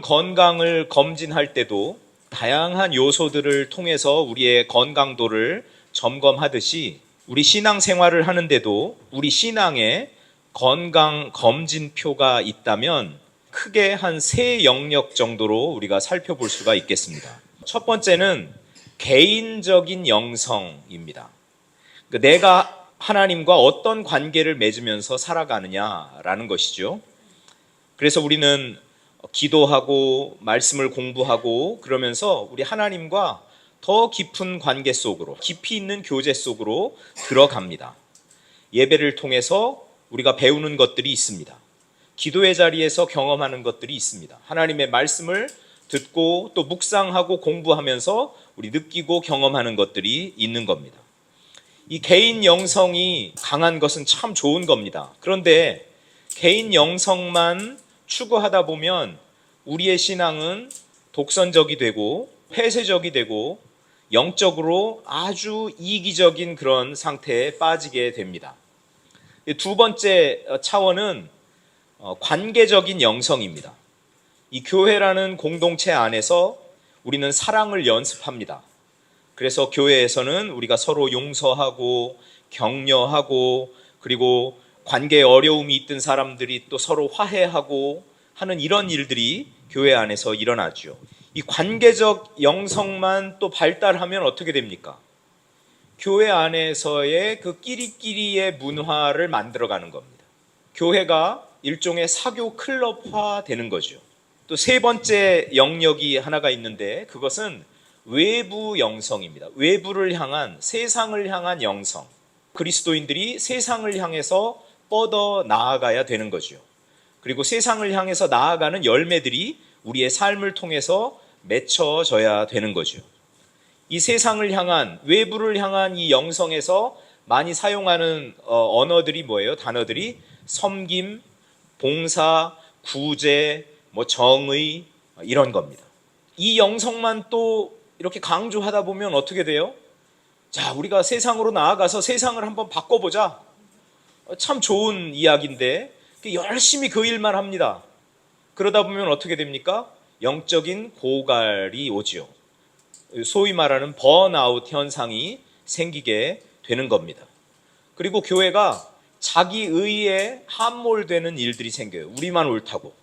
건강을 검진할 때도 다양한 요소들을 통해서 우리의 건강도를 점검하듯이 우리 신앙생활을 하는데도 우리 신앙에 건강 검진표가 있다면 크게 한 세 영역 정도로 우리가 살펴볼 수가 있겠습니다. 첫 번째는 개인적인 영성입니다. 내가 하나님과 어떤 관계를 맺으면서 살아가느냐라는 것이죠. 그래서 우리는 기도하고 말씀을 공부하고 그러면서 우리 하나님과 더 깊은 관계 속으로, 깊이 있는 교제 속으로 들어갑니다. 예배를 통해서 우리가 배우는 것들이 있습니다. 기도의 자리에서 경험하는 것들이 있습니다. 하나님의 말씀을 듣고 또 묵상하고 공부하면서 우리 느끼고 경험하는 것들이 있는 겁니다. 이 개인 영성이 강한 것은 참 좋은 겁니다. 그런데 개인 영성만 추구하다 보면 우리의 신앙은 독선적이 되고 폐쇄적이 되고 영적으로 아주 이기적인 그런 상태에 빠지게 됩니다. 두 번째 차원은 관계적인 영성입니다. 이 교회라는 공동체 안에서 우리는 사랑을 연습합니다. 그래서 교회에서는 우리가 서로 용서하고 격려하고 그리고 관계에 어려움이 있던 사람들이 또 서로 화해하고 하는 이런 일들이 교회 안에서 일어나죠. 이 관계적 영성만 또 발달하면 어떻게 됩니까? 교회 안에서의 그 끼리끼리의 문화를 만들어가는 겁니다. 교회가 일종의 사교 클럽화 되는 거죠. 또 세 번째 영역이 하나가 있는데 그것은 외부 영성입니다. 외부를 향한, 세상을 향한 영성. 그리스도인들이 세상을 향해서 뻗어 나아가야 되는 거죠. 그리고 세상을 향해서 나아가는 열매들이 우리의 삶을 통해서 맺혀져야 되는 거죠. 이 세상을 향한, 외부를 향한 이 영성에서 많이 사용하는 언어들이 뭐예요? 단어들이 섬김, 봉사, 구제, 정의 이런 겁니다. 이 영성만 또 이렇게 강조하다 보면 어떻게 돼요? 자, 우리가 세상으로 나아가서 세상을 한번 바꿔보자. 참 좋은 이야기인데 열심히 그 일만 합니다. 그러다 보면 어떻게 됩니까? 영적인 고갈이 오지요. 소위 말하는 번아웃 현상이 생기게 되는 겁니다. 그리고 교회가 자기 의에 함몰되는 일들이 생겨요. 우리만 옳다고.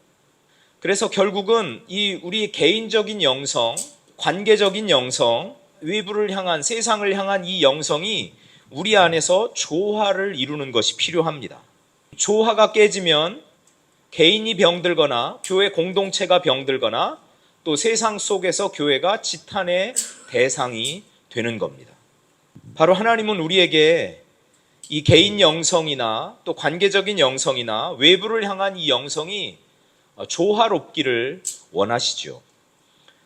그래서 결국은 이 우리 개인적인 영성, 관계적인 영성, 외부를 향한, 세상을 향한 이 영성이 우리 안에서 조화를 이루는 것이 필요합니다. 조화가 깨지면 개인이 병들거나 교회 공동체가 병들거나 또 세상 속에서 교회가 지탄의 대상이 되는 겁니다. 바로 하나님은 우리에게 이 개인 영성이나 또 관계적인 영성이나 외부를 향한 이 영성이 조화롭기를 원하시죠.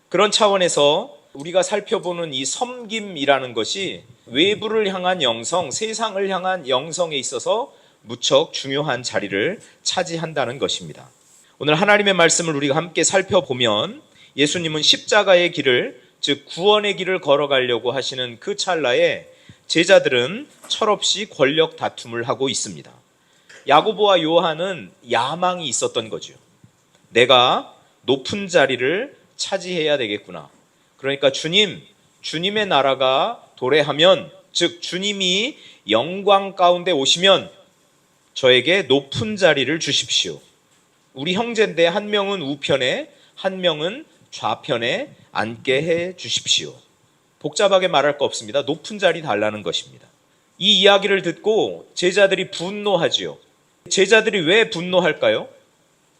그런 차원에서 우리가 살펴보는 이 섬김이라는 것이 외부를 향한 영성, 세상을 향한 영성에 있어서 무척 중요한 자리를 차지한다는 것입니다. 오늘 하나님의 말씀을 우리가 함께 살펴보면 예수님은 십자가의 길을, 즉 구원의 길을 걸어가려고 하시는 그 찰나에 제자들은 철없이 권력 다툼을 하고 있습니다. 야고보와 요한은 야망이 있었던 거죠. 내가 높은 자리를 차지해야 되겠구나. 그러니까 주님의 나라가 도래하면, 즉 주님이 영광 가운데 오시면 저에게 높은 자리를 주십시오. 우리 형제인데 한 명은 우편에 한 명은 좌편에 앉게 해 주십시오. 복잡하게 말할 거 없습니다. 높은 자리 달라는 것입니다. 이 이야기를 듣고 제자들이 분노하지요. 제자들이 왜 분노할까요?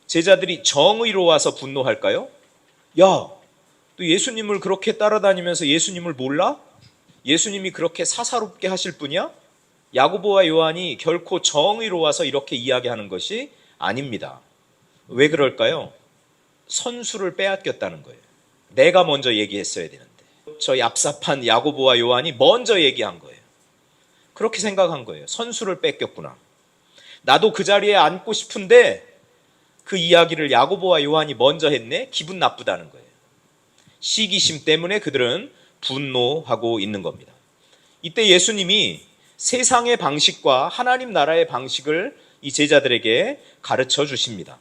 제자들이 정의로워서 분노할까요? 야, 너 예수님을 그렇게 따라다니면서 예수님을 몰라? 예수님이 그렇게 사사롭게 하실 분이야? 야고보와 요한이 결코 정의로워서 이렇게 이야기하는 것이 아닙니다. 왜 그럴까요? 선수를 빼앗겼다는 거예요. 내가 먼저 얘기했어야 되는데 저 얍삽한 야고보와 요한이 먼저 얘기한 거예요. 그렇게 생각한 거예요. 선수를 뺏겼구나. 나도 그 자리에 앉고 싶은데 그 이야기를 야고보와 요한이 먼저 했네? 기분 나쁘다는 거예요. 시기심 때문에 그들은 분노하고 있는 겁니다. 이때 예수님이 세상의 방식과 하나님 나라의 방식을 이 제자들에게 가르쳐 주십니다.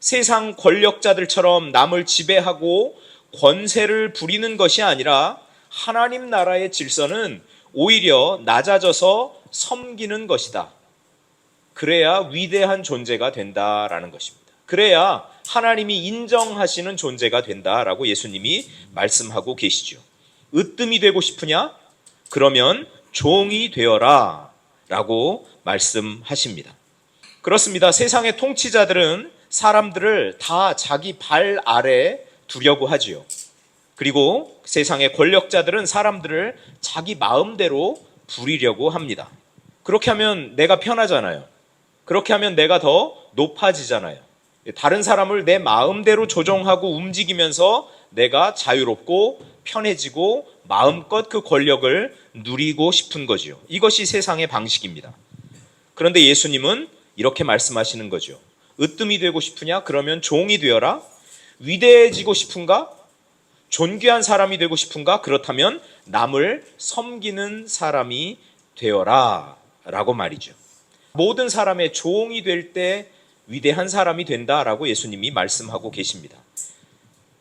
세상 권력자들처럼 남을 지배하고 권세를 부리는 것이 아니라 하나님 나라의 질서는 오히려 낮아져서 섬기는 것이다. 그래야 위대한 존재가 된다라는 것입니다. 그래야 하나님이 인정하시는 존재가 된다라고 예수님이 말씀하고 계시죠. 으뜸이 되고 싶으냐? 그러면 종이 되어라 라고 말씀하십니다. 그렇습니다. 세상의 통치자들은 사람들을 다 자기 발 아래 두려고 하지요. 그리고 세상의 권력자들은 사람들을 자기 마음대로 부리려고 합니다. 그렇게 하면 내가 편하잖아요. 그렇게 하면 내가 더 높아지잖아요. 다른 사람을 내 마음대로 조종하고 움직이면서 내가 자유롭고 편해지고 마음껏 그 권력을 누리고 싶은 거지요. 이것이 세상의 방식입니다. 그런데 예수님은 이렇게 말씀하시는 거죠. 으뜸이 되고 싶으냐? 그러면 종이 되어라. 위대해지고 싶은가? 존귀한 사람이 되고 싶은가? 그렇다면 남을 섬기는 사람이 되어라 라고 말이죠. 모든 사람의 종이 될 때 위대한 사람이 된다라고 예수님이 말씀하고 계십니다.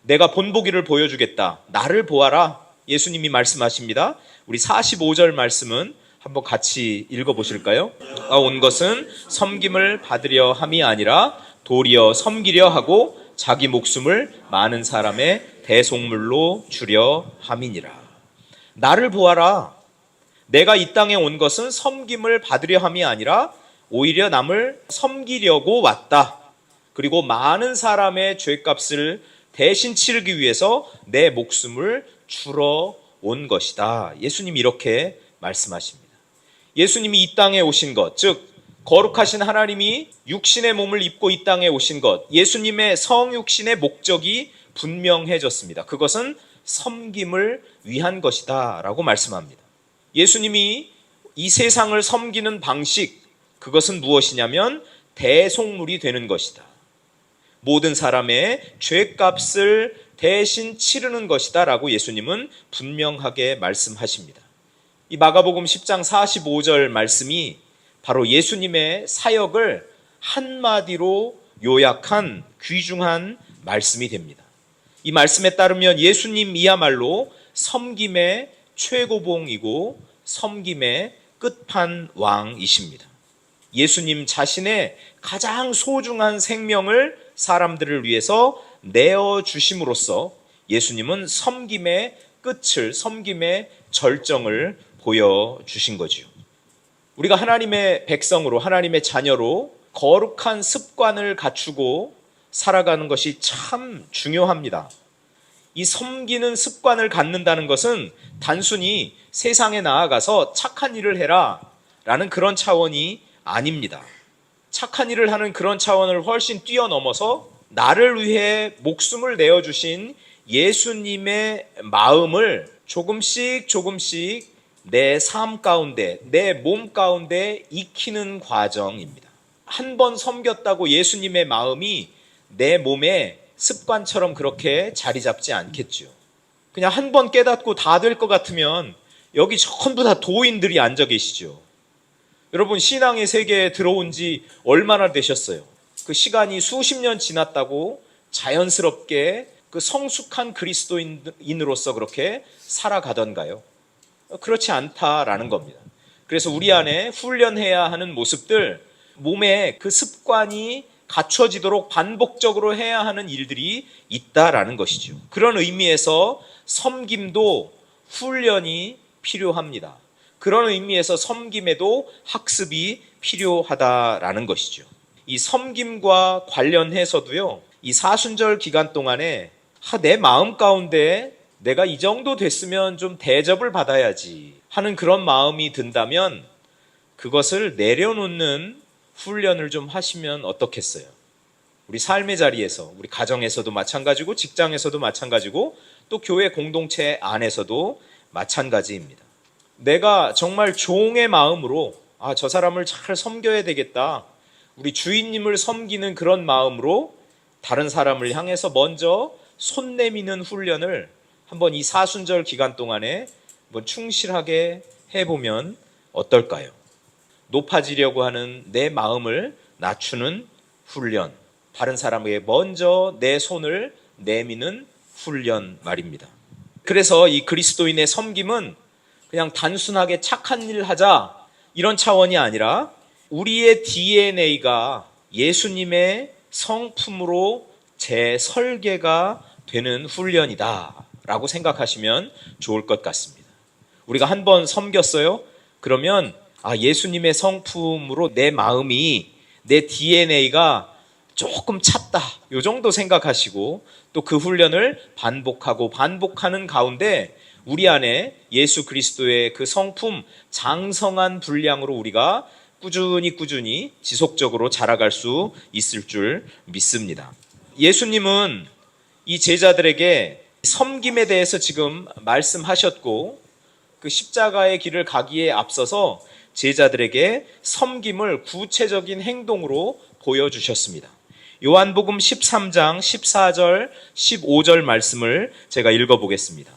내가 본보기를 보여주겠다. 나를 보아라. 예수님이 말씀하십니다. 우리 45절 말씀은 한번 같이 읽어보실까요? 온 것은 섬김을 받으려 함이 아니라 도리어 섬기려 하고 자기 목숨을 많은 사람의 대속물로 주려 함이니라. 나를 보아라. 내가 이 땅에 온 것은 섬김을 받으려 함이 아니라 오히려 남을 섬기려고 왔다. 그리고 많은 사람의 죄값을 대신 치르기 위해서 내 목숨을 주러 온 것이다. 예수님이 이렇게 말씀하십니다. 예수님이 이 땅에 오신 것, 즉 거룩하신 하나님이 육신의 몸을 입고 이 땅에 오신 것, 예수님의 성육신의 목적이 분명해졌습니다. 그것은 섬김을 위한 것이다 라고 말씀합니다. 예수님이 이 세상을 섬기는 방식, 그것은 무엇이냐면 대속물이 되는 것이다. 모든 사람의 죄값을 대신 치르는 것이다 라고 예수님은 분명하게 말씀하십니다. 이 마가복음 10장 45절 말씀이 바로 예수님의 사역을 한마디로 요약한 귀중한 말씀이 됩니다. 이 말씀에 따르면 예수님이야말로 섬김의 최고봉이고 섬김의 끝판왕이십니다. 예수님 자신의 가장 소중한 생명을 사람들을 위해서 내어주심으로써 예수님은 섬김의 끝을, 섬김의 절정을 보여주신 거지요. 우리가 하나님의 백성으로, 하나님의 자녀로 거룩한 습관을 갖추고 살아가는 것이 참 중요합니다. 이 섬기는 습관을 갖는다는 것은 단순히 세상에 나아가서 착한 일을 해라 라는 그런 차원이 아닙니다. 착한 일을 하는 그런 차원을 훨씬 뛰어넘어서 나를 위해 목숨을 내어주신 예수님의 마음을 조금씩 내 삶 가운데, 내 몸 가운데 익히는 과정입니다. 한 번 섬겼다고 예수님의 마음이 내 몸에 습관처럼 그렇게 자리 잡지 않겠죠. 그냥 한 번 깨닫고 다 될 것 같으면 여기 전부 다 도인들이 앉아 계시죠. 여러분, 신앙의 세계에 들어온 지 얼마나 되셨어요? 그 시간이 수십 년 지났다고 자연스럽게 그 성숙한 그리스도인으로서 그렇게 살아가던가요? 그렇지 않다라는 겁니다. 그래서 우리 안에 훈련해야 하는 모습들, 몸에 그 습관이 갖춰지도록 반복적으로 해야 하는 일들이 있다라는 것이죠. 그런 의미에서 섬김도 훈련이 필요합니다. 그런 의미에서 섬김에도 학습이 필요하다라는 것이죠. 이 섬김과 관련해서도요, 이 사순절 기간 동안에 내 마음 가운데 내가 이 정도 됐으면 좀 대접을 받아야지 하는 그런 마음이 든다면 그것을 내려놓는 훈련을 좀 하시면 어떻겠어요? 우리 삶의 자리에서, 우리 가정에서도 마찬가지고 직장에서도 마찬가지고 또 교회 공동체 안에서도 마찬가지입니다. 내가 정말 종의 마음으로 저 사람을 잘 섬겨야 되겠다, 우리 주인님을 섬기는 그런 마음으로 다른 사람을 향해서 먼저 손 내미는 훈련을 한번 이 사순절 기간 동안에 한번 충실하게 해보면 어떨까요? 높아지려고 하는 내 마음을 낮추는 훈련, 다른 사람에게 먼저 내 손을 내미는 훈련 말입니다. 그래서 이 그리스도인의 섬김은 그냥 단순하게 착한 일 하자 이런 차원이 아니라 우리의 DNA가 예수님의 성품으로 재설계가 되는 훈련이다라고 생각하시면 좋을 것 같습니다. 우리가 한번 섬겼어요? 그러면 예수님의 성품으로 내 마음이, 내 DNA가 조금 찼다. 이 정도 생각하시고 또 그 훈련을 반복하고 반복하는 가운데 우리 안에 예수 그리스도의 그 성품 장성한 분량으로 우리가 꾸준히 지속적으로 자라갈 수 있을 줄 믿습니다. 예수님은 이 제자들에게 섬김에 대해서 지금 말씀하셨고 그 십자가의 길을 가기에 앞서서 제자들에게 섬김을 구체적인 행동으로 보여주셨습니다. 요한복음 13장 14절 15절 말씀을 제가 읽어보겠습니다.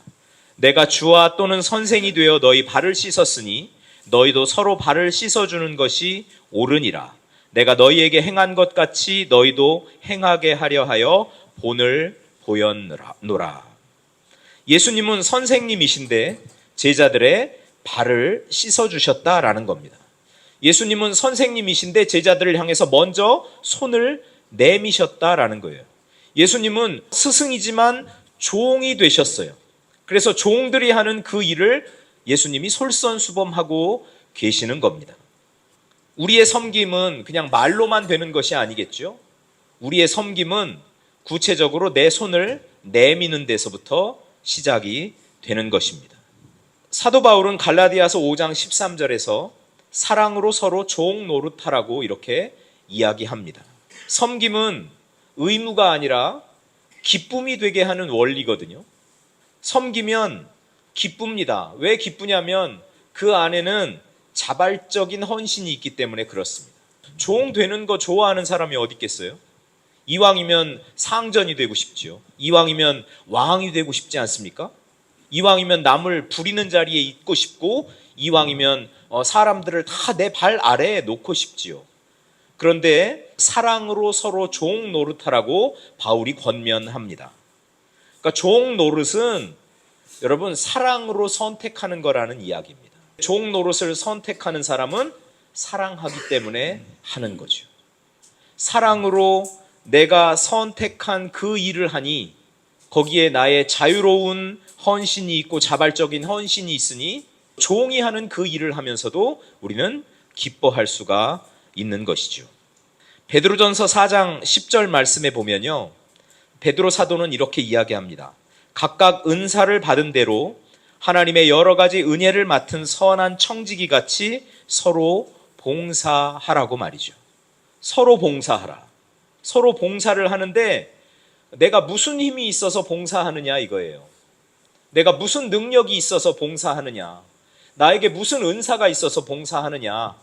내가 주와 또는 선생이 되어 너희 발을 씻었으니 너희도 서로 발을 씻어주는 것이 옳으니라. 내가 너희에게 행한 것 같이 너희도 행하게 하려 하여 본을 보였노라. 예수님은 선생님이신데 제자들의 발을 씻어주셨다라는 겁니다. 예수님은 선생님이신데 제자들을 향해서 먼저 손을 내미셨다라는 거예요. 예수님은 스승이지만 종이 되셨어요. 그래서 종들이 하는 그 일을 예수님이 솔선수범하고 계시는 겁니다. 우리의 섬김은 그냥 말로만 되는 것이 아니겠죠. 우리의 섬김은 구체적으로 내 손을 내미는 데서부터 시작이 되는 것입니다. 사도 바울은 갈라디아서 5장 13절에서 사랑으로 서로 종 노릇하라고 이렇게 이야기합니다. 섬김은 의무가 아니라 기쁨이 되게 하는 원리거든요. 섬기면 기쁩니다. 왜 기쁘냐면 그 안에는 자발적인 헌신이 있기 때문에 그렇습니다. 종 되는 거 좋아하는 사람이 어디 있겠어요? 이왕이면 상전이 되고 싶지요. 이왕이면 왕이 되고 싶지 않습니까? 이왕이면 남을 부리는 자리에 있고 싶고 이왕이면 사람들을 다 내 발 아래에 놓고 싶지요. 그런데 사랑으로 서로 종 노릇하라고 바울이 권면합니다. 그러니까 종 노릇은 여러분 사랑으로 선택하는 거라는 이야기입니다. 종 노릇을 선택하는 사람은 사랑하기 때문에 하는 거죠. 사랑으로 내가 선택한 그 일을 하니 거기에 나의 자유로운 헌신이 있고 자발적인 헌신이 있으니 종이 하는 그 일을 하면서도 우리는 기뻐할 수가 있는 것이죠. 베드로전서 4장 10절 말씀에 보면요. 베드로 사도는 이렇게 이야기합니다. 각각 은사를 받은 대로 하나님의 여러 가지 은혜를 맡은 선한 청지기 같이 서로 봉사하라고 말이죠. 서로 봉사하라. 서로 봉사를 하는데 내가 무슨 힘이 있어서 봉사하느냐 이거예요. 내가 무슨 능력이 있어서 봉사하느냐. 나에게 무슨 은사가 있어서 봉사하느냐.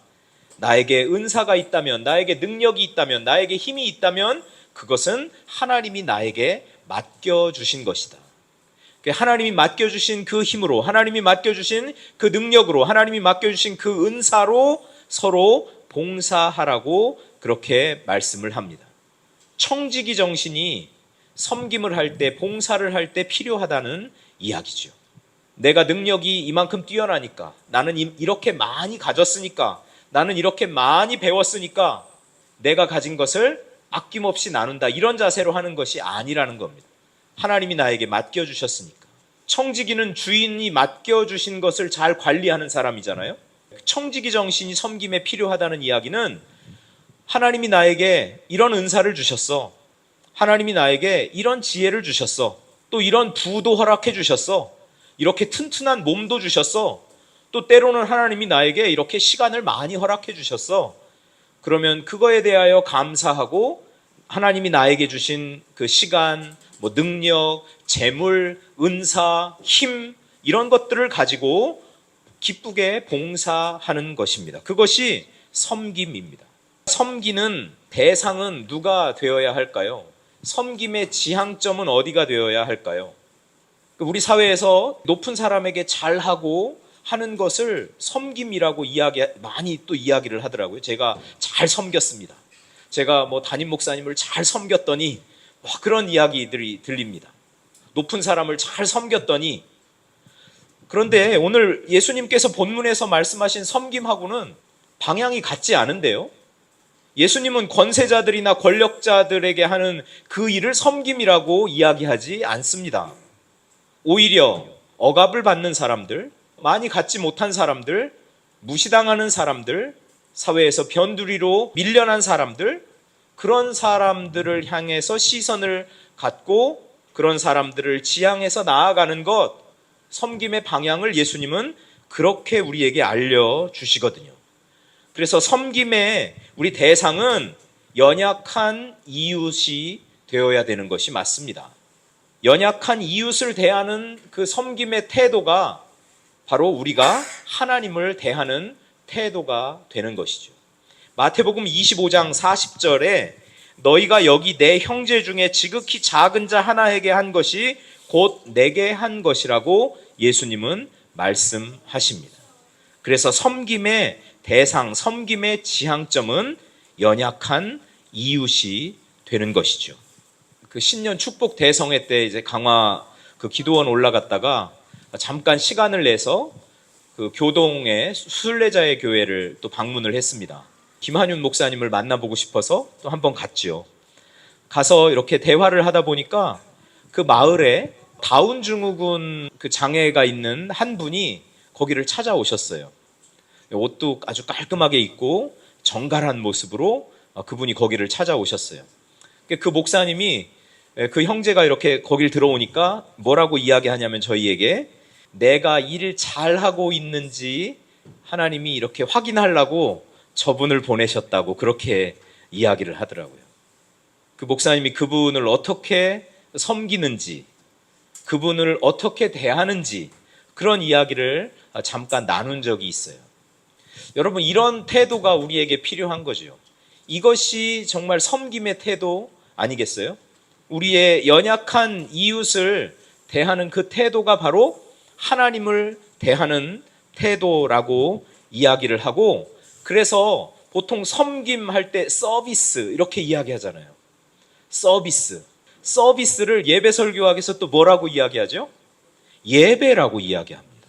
나에게 은사가 있다면, 나에게 능력이 있다면, 나에게 힘이 있다면 그것은 하나님이 나에게 맡겨주신 것이다. 하나님이 맡겨주신 그 힘으로, 하나님이 맡겨주신 그 능력으로, 하나님이 맡겨주신 그 은사로 서로 봉사하라고 그렇게 말씀을 합니다. 청지기 정신이 섬김을 할 때, 봉사를 할 때 필요하다는 이야기죠. 내가 능력이 이만큼 뛰어나니까, 나는 이렇게 많이 가졌으니까, 나는 이렇게 많이 배웠으니까 내가 가진 것을 아낌없이 나눈다. 이런 자세로 하는 것이 아니라는 겁니다. 하나님이 나에게 맡겨주셨으니까. 청지기는 주인이 맡겨주신 것을 잘 관리하는 사람이잖아요. 청지기 정신이 섬김에 필요하다는 이야기는 하나님이 나에게 이런 은사를 주셨어. 하나님이 나에게 이런 지혜를 주셨어. 또 이런 부도 허락해 주셨어. 이렇게 튼튼한 몸도 주셨어. 또 때로는 하나님이 나에게 이렇게 시간을 많이 허락해 주셨어. 그러면 그거에 대하여 감사하고 하나님이 나에게 주신 그 시간, 능력, 재물, 은사, 힘 이런 것들을 가지고 기쁘게 봉사하는 것입니다. 그것이 섬김입니다. 섬기는 대상은 누가 되어야 할까요? 섬김의 지향점은 어디가 되어야 할까요? 우리 사회에서 높은 사람에게 잘하고 하는 것을 섬김이라고 많이 또 이야기를 하더라고요. 제가 잘 섬겼습니다. 제가 뭐 담임 목사님을 잘 섬겼더니 그런 이야기들이 들립니다. 높은 사람을 잘 섬겼더니. 그런데 오늘 예수님께서 본문에서 말씀하신 섬김하고는 방향이 같지 않은데요. 예수님은 권세자들이나 권력자들에게 하는 그 일을 섬김이라고 이야기하지 않습니다. 오히려 억압을 받는 사람들, 많이 갖지 못한 사람들, 무시당하는 사람들, 사회에서 변두리로 밀려난 사람들, 그런 사람들을 향해서 시선을 갖고 그런 사람들을 지향해서 나아가는 것, 섬김의 방향을 예수님은 그렇게 우리에게 알려주시거든요. 그래서 섬김의 우리 대상은 연약한 이웃이 되어야 되는 것이 맞습니다. 연약한 이웃을 대하는 그 섬김의 태도가 바로 우리가 하나님을 대하는 태도가 되는 것이죠. 마태복음 25장 40절에 너희가 여기 내 형제 중에 지극히 작은 자 하나에게 한 것이 곧 내게 한 것이라고 예수님은 말씀하십니다. 그래서 섬김의 대상, 섬김의 지향점은 연약한 이웃이 되는 것이죠. 그 신년 축복 대성회 때 이제 강화 그 기도원 올라갔다가 잠깐 시간을 내서 그 교동의 순례자의 교회를 또 방문을 했습니다. 김한윤 목사님을 만나보고 싶어서 또 한번 갔지요. 가서 이렇게 대화를 하다 보니까 그 마을에 다운 증후군 그 장애가 있는 한 분이 거기를 찾아오셨어요. 옷도 아주 깔끔하게 입고 정갈한 모습으로 그분이 거기를 찾아오셨어요. 그 목사님이 그 형제가 이렇게 거길 들어오니까 뭐라고 이야기하냐면 저희에게 내가 일을 잘하고 있는지 하나님이 이렇게 확인하려고 저분을 보내셨다고 그렇게 이야기를 하더라고요. 그 목사님이 그분을 어떻게 섬기는지, 그분을 어떻게 대하는지 그런 이야기를 잠깐 나눈 적이 있어요. 여러분, 이런 태도가 우리에게 필요한 거죠. 이것이 정말 섬김의 태도 아니겠어요? 우리의 연약한 이웃을 대하는 그 태도가 바로 하나님을 대하는 태도라고 이야기를 하고, 그래서 보통 섬김할 때 서비스 이렇게 이야기하잖아요. 서비스를 예배 설교학에서 또 뭐라고 이야기하죠? 예배라고 이야기합니다.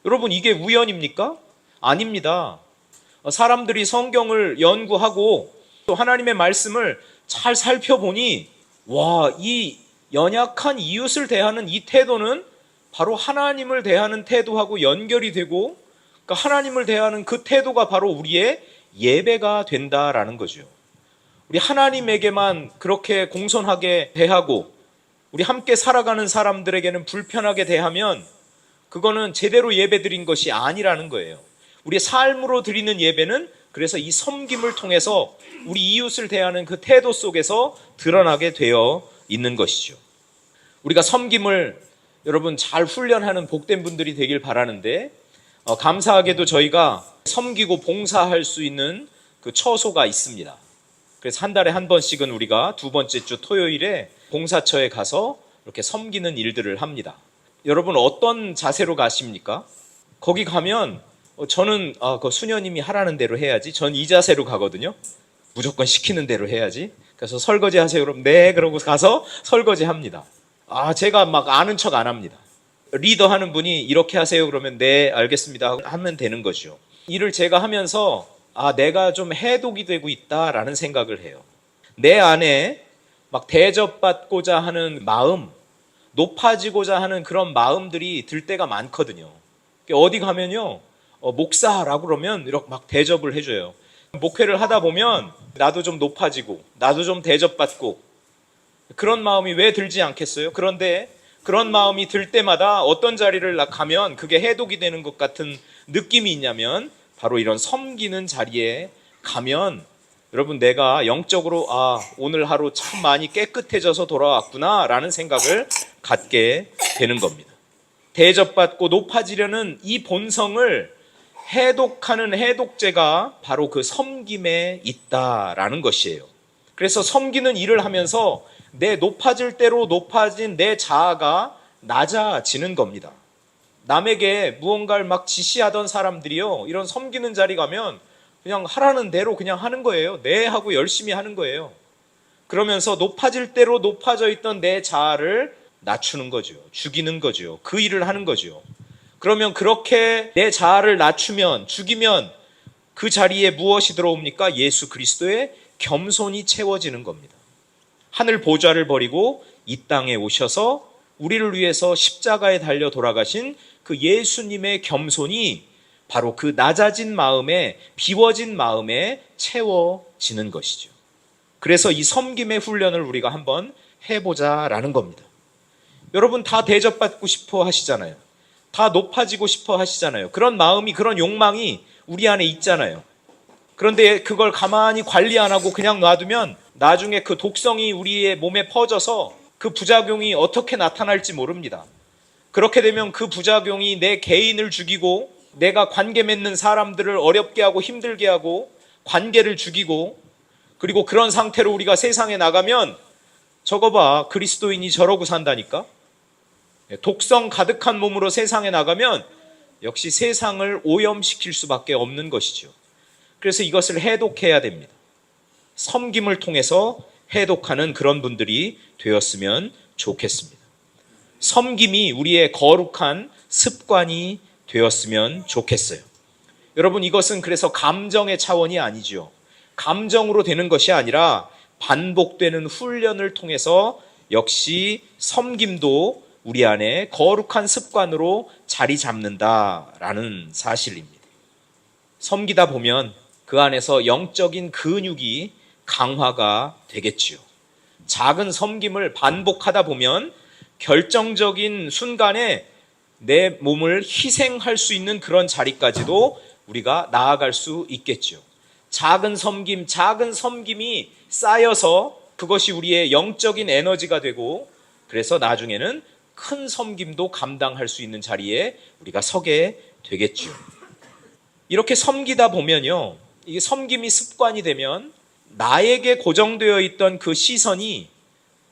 여러분, 이게 우연입니까? 아닙니다. 사람들이 성경을 연구하고 또 하나님의 말씀을 잘 살펴보니 이 연약한 이웃을 대하는 이 태도는 바로 하나님을 대하는 태도하고 연결이 되고, 그러니까 하나님을 대하는 그 태도가 바로 우리의 예배가 된다라는 거죠. 우리 하나님에게만 그렇게 공손하게 대하고 우리 함께 살아가는 사람들에게는 불편하게 대하면 그거는 제대로 예배드린 것이 아니라는 거예요. 우리의 삶으로 드리는 예배는 그래서 이 섬김을 통해서 우리 이웃을 대하는 그 태도 속에서 드러나게 되어 있는 것이죠. 우리가 섬김을 여러분 잘 훈련하는 복된 분들이 되길 바라는데, 감사하게도 저희가 섬기고 봉사할 수 있는 그 처소가 있습니다. 그래서 한 달에 한 번씩은 우리가 두 번째 주 토요일에 봉사처에 가서 이렇게 섬기는 일들을 합니다. 여러분, 어떤 자세로 가십니까? 거기 가면 저는 그 수녀님이 하라는 대로 해야지. 전 이 자세로 가거든요. 무조건 시키는 대로 해야지. 그래서 설거지 하세요. 그럼 네, 그러고 가서 설거지 합니다. 제가 막 아는 척 안 합니다. 리더 하는 분이 이렇게 하세요. 그러면 네, 알겠습니다 하면 되는 거죠. 일을 제가 하면서 내가 좀 해독이 되고 있다라는 생각을 해요. 내 안에 막 대접받고자 하는 마음, 높아지고자 하는 그런 마음들이 들 때가 많거든요. 어디 가면요, 목사라고 그러면 이렇게 막 대접을 해줘요. 목회를 하다 보면 나도 좀 높아지고 나도 좀 대접받고 그런 마음이 왜 들지 않겠어요? 그런데 그런 마음이 들 때마다 어떤 자리를 가면 그게 해독이 되는 것 같은 느낌이 있냐면 바로 이런 섬기는 자리에 가면 여러분, 내가 영적으로 오늘 하루 참 많이 깨끗해져서 돌아왔구나 라는 생각을 갖게 되는 겁니다. 대접받고 높아지려는 이 본성을 해독하는 해독제가 바로 그 섬김에 있다라는 것이에요. 그래서 섬기는 일을 하면서 내 높아질 대로 높아진 내 자아가 낮아지는 겁니다. 남에게 무언가를 막 지시하던 사람들이요, 이런 섬기는 자리 가면 그냥 하라는 대로 그냥 하는 거예요. 네 하고 열심히 하는 거예요. 그러면서 높아질 대로 높아져 있던 내 자아를 낮추는 거죠. 죽이는 거죠. 그 일을 하는 거죠. 그러면 그렇게 내 자아를 낮추면, 죽이면 그 자리에 무엇이 들어옵니까? 예수 그리스도의 겸손이 채워지는 겁니다. 하늘 보좌를 버리고 이 땅에 오셔서 우리를 위해서 십자가에 달려 돌아가신 그 예수님의 겸손이 바로 그 낮아진 마음에, 비워진 마음에 채워지는 것이죠. 그래서 이 섬김의 훈련을 우리가 한번 해보자라는 겁니다. 여러분 다 대접받고 싶어 하시잖아요. 다 높아지고 싶어 하시잖아요. 그런 마음이, 그런 욕망이 우리 안에 있잖아요. 그런데 그걸 가만히 관리 안 하고 그냥 놔두면 나중에 그 독성이 우리의 몸에 퍼져서 그 부작용이 어떻게 나타날지 모릅니다. 그렇게 되면 그 부작용이 내 개인을 죽이고, 내가 관계 맺는 사람들을 어렵게 하고 힘들게 하고 관계를 죽이고, 그리고 그런 상태로 우리가 세상에 나가면 저거 봐, 그리스도인이 저러고 산다니까. 독성 가득한 몸으로 세상에 나가면 역시 세상을 오염시킬 수밖에 없는 것이죠. 그래서 이것을 해독해야 됩니다. 섬김을 통해서 해독하는 그런 분들이 되었으면 좋겠습니다. 섬김이 우리의 거룩한 습관이 되었으면 좋겠어요. 여러분, 이것은 그래서 감정의 차원이 아니죠. 감정으로 되는 것이 아니라 반복되는 훈련을 통해서 역시 섬김도 우리 안에 거룩한 습관으로 자리 잡는다라는 사실입니다. 섬기다 보면 그 안에서 영적인 근육이 강화가 되겠지요. 작은 섬김을 반복하다 보면 결정적인 순간에 내 몸을 희생할 수 있는 그런 자리까지도 우리가 나아갈 수 있겠죠. 작은 섬김이 쌓여서 그것이 우리의 영적인 에너지가 되고, 그래서 나중에는 큰 섬김도 감당할 수 있는 자리에 우리가 서게 되겠죠. 이렇게 섬기다 보면요, 이게 섬김이 습관이 되면 나에게 고정되어 있던 그 시선이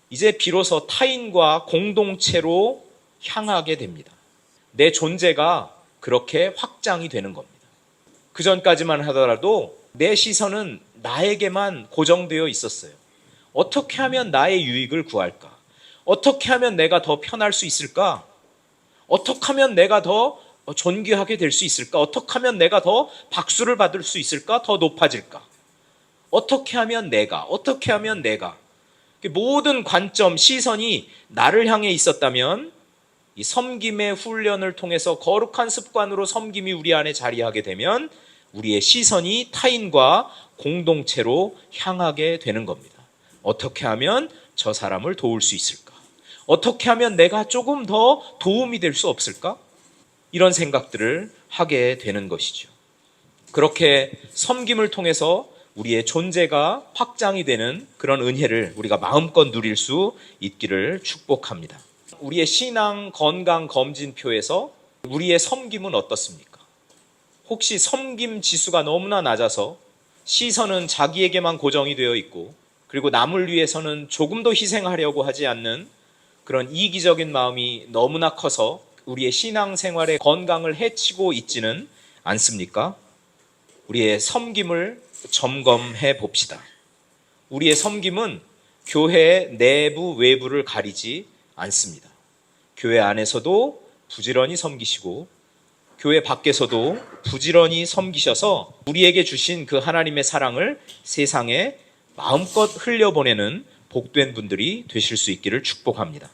이제 비로소 타인과 공동체로 향하게 됩니다. 내 존재가 그렇게 확장이 되는 겁니다. 그 전까지만 하더라도 내 시선은 나에게만 고정되어 있었어요. 어떻게 하면 나의 유익을 구할까? 어떻게 하면 내가 더 편할 수 있을까? 어떻게 하면 내가 더 존귀하게 될 수 있을까? 어떻게 하면 내가 더 박수를 받을 수 있을까? 더 높아질까? 어떻게 하면 내가 모든 관점, 시선이 나를 향해 있었다면 이 섬김의 훈련을 통해서 거룩한 습관으로 섬김이 우리 안에 자리하게 되면 우리의 시선이 타인과 공동체로 향하게 되는 겁니다. 어떻게 하면 저 사람을 도울 수 있을까? 어떻게 하면 내가 조금 더 도움이 될 수 없을까? 이런 생각들을 하게 되는 것이죠. 그렇게 섬김을 통해서 우리의 존재가 확장이 되는 그런 은혜를 우리가 마음껏 누릴 수 있기를 축복합니다. 우리의 신앙 건강 검진표에서 우리의 섬김은 어떻습니까? 혹시 섬김 지수가 너무나 낮아서 시선은 자기에게만 고정이 되어 있고, 그리고 남을 위해서는 조금도 희생하려고 하지 않는 그런 이기적인 마음이 너무나 커서 우리의 신앙생활의 건강을 해치고 있지는 않습니까? 우리의 섬김을 점검해 봅시다. 우리의 섬김은 교회의 내부 외부를 가리지 않습니다. 교회 안에서도 부지런히 섬기시고 교회 밖에서도 부지런히 섬기셔서 우리에게 주신 그 하나님의 사랑을 세상에 마음껏 흘려보내는 복된 분들이 되실 수 있기를 축복합니다.